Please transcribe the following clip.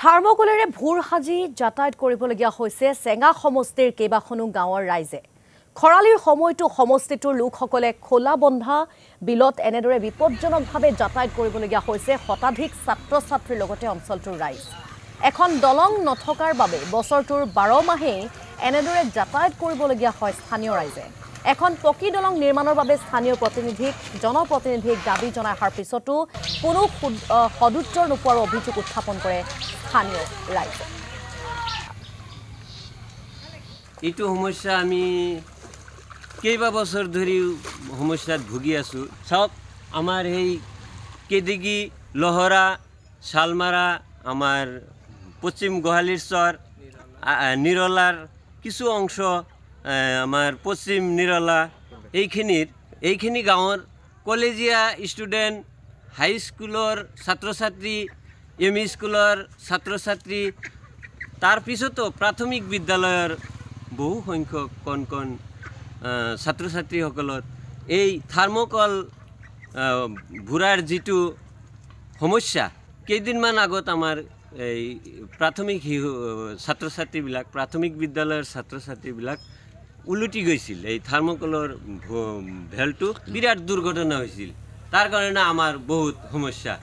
থাৰ্মকলেৰে ভোৰ সাজি যাতায়াত কৰিবলগীয়া হৈছে চেঙা সমষ্টিৰ কেইবাখনো গাঁৱৰ ৰাইজে। খৰালিৰ সময়টো সমষ্টিটোৰ লোকসকলে খোলা বন্ধা বিলত এনেদৰে বিপদজনকভাৱে যাতায়াত কৰিবলগীয়া হৈছে শতাধিক ছাত্ৰ-ছাত্ৰীৰ লগতে অঞ্চলটোৰ ৰাইজ। এখন দলং নথকাৰ বাবে বছৰটোৰ 12 মাহেই এনেদৰে যাতায়াত কৰিবলগীয়া হয় স্থানীয় ৰাইজে। এখন পকী দলং নিৰ্মাণৰ বাবে স্থানীয় জনপ্ৰতিনিধিক দাবী জনাই অহাৰ পিছতো কোনো সদুত্তৰ নোপোৱাৰ অভিযোগ উত্থাপন কৰে স্থানীয় ৰাইজে। এইটো সমস্যা আমি কেইবা বছৰ ধৰি সমস্যাত ভুগি আছো। চাওক, আমাৰ এই কেদিগি লহৰা শালমাৰা আমাৰ পশ্চিম গোহালিশ্বৰ নিৰলাৰ কিছু অংশ আমাৰ পশ্চিম নিৰলা এইখিনি গাঁৱৰ কলেজীয়া ষ্টুডেণ্ট হাই স্কুলৰ ছাত্ৰ ছাত্ৰী এম ই স্কুলৰ ছাত্ৰ ছাত্ৰী তাৰপিছতো প্ৰাথমিক বিদ্যালয়ৰ বহু সংখ্যক কণ ছাত্ৰ ছাত্ৰীসকলৰ এই থাৰ্মকল ভুৰাৰ যিটো সমস্যা কেইদিনমান আগত আমাৰ এই প্ৰাথমিক ছাত্ৰ ছাত্ৰীবিলাক প্ৰাথমিক বিদ্যালয়ৰ ছাত্ৰ ছাত্ৰীবিলাক উলটি গৈছিল। এই থাৰ্মকলৰ ভেলটো বিৰাট দুৰ্ঘটনা হৈছিল। তাৰ কাৰণে আমাৰ বহুত সমস্যা।